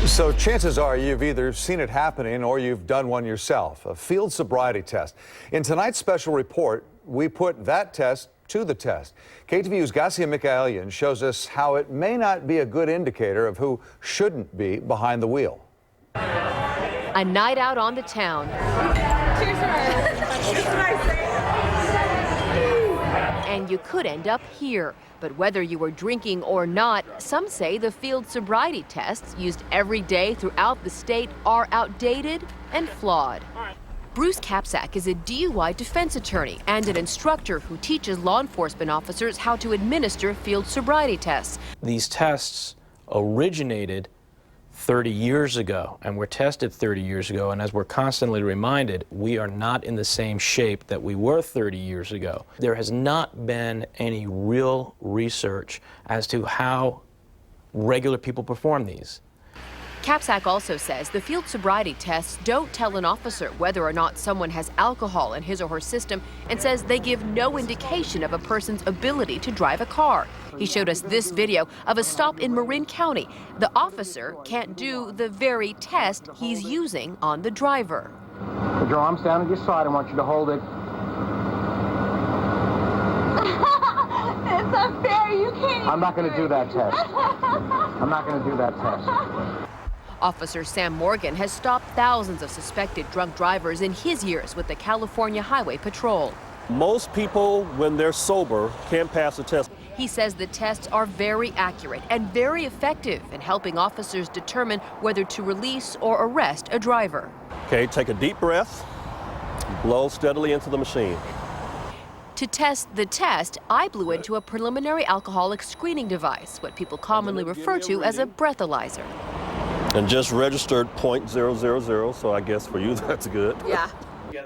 So chances are you've either seen it happening or you've done one yourself, a field sobriety test. In tonight's special report, we put that test to the test. KTVU's Garcia Mikaelian shows us how it may not be a good indicator of who shouldn't be behind the wheel. A night out on the town. Cheers for her. And you could end up here. But whether you were drinking or not, some say the field sobriety tests used every day throughout the state are outdated and flawed. Bruce Kapsack is a DUI defense attorney and an instructor who teaches law enforcement officers how to administer field sobriety tests. These tests originated 30 years ago and were tested 30 years ago, and as we're constantly reminded, we are not in the same shape that we were 30 years ago. There has not been any real research as to how regular people perform these. Kapsack also says the field sobriety tests don't tell an officer whether or not someone has alcohol in his or her system, and says they give no indication of a person's ability to drive a car. He showed us this video of a stop in Marin County. The officer can't do the very test he's using on the driver. Put your arms down at your side. I want you to hold it. It's unfair. You can't. I'm not going to do that test. I'm not going to do that test. Officer Sam Morgan has stopped thousands of suspected drunk drivers in his years with the California Highway Patrol. Most people, when they're sober, can't pass the test. He says the tests are very accurate and very effective in helping officers determine whether to release or arrest a driver. Okay, take a deep breath, blow steadily into the machine. To test the test, I blew into a preliminary alcoholic screening device, what people commonly refer to as a breathalyzer. And just registered .000, so I guess for you that's good. Yeah.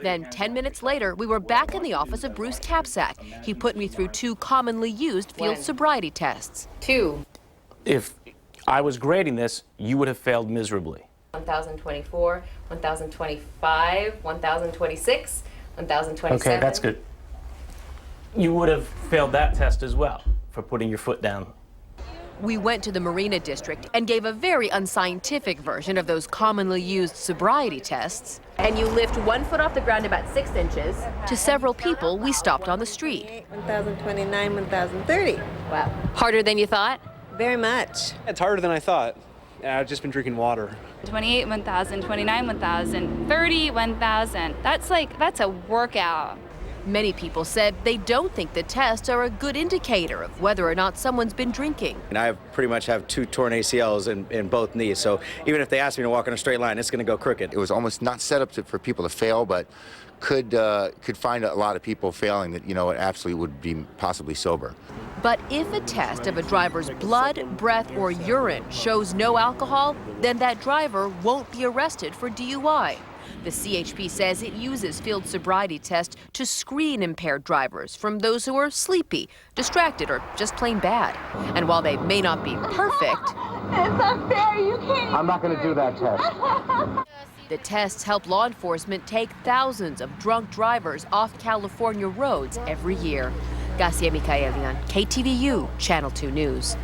Then 10 minutes later, we were back in the office of Bruce Kapsack. He put me through two commonly used field sobriety tests. If I was grading this, you would have failed miserably. 1024, 1025, 1026, 1027. Okay, that's good. You would have failed that test as well for putting your foot down. We went to the Marina District and gave a very unscientific version of those commonly used sobriety tests. And you lift 1 foot off the ground about 6 inches. To several people we stopped on the street. 1029, 1030. Wow. Harder than you thought? Very much. It's harder than I thought. I've just been drinking water. 28, 1000, 29, 1000, 30, 1000. That's a workout. Many people said they don't think the tests are a good indicator of whether or not someone's been drinking. And I pretty much have 2 torn ACLs in both knees, so even if they ask me to walk in a straight line, it's going to go crooked. It was almost not set up for people to fail, but could find a lot of people failing that, it absolutely would be possibly sober. But if a test of a driver's blood, breath, or urine shows no alcohol, then that driver won't be arrested for DUI. The CHP says it uses field sobriety tests to screen impaired drivers from those who are sleepy, distracted, or just plain bad. And while they may not be perfect, It's unfair. You can't. I'm not going to do that test. the tests help law enforcement take thousands of drunk drivers off California roads every year. Garcia Mikaelian, KTVU, Channel 2 News.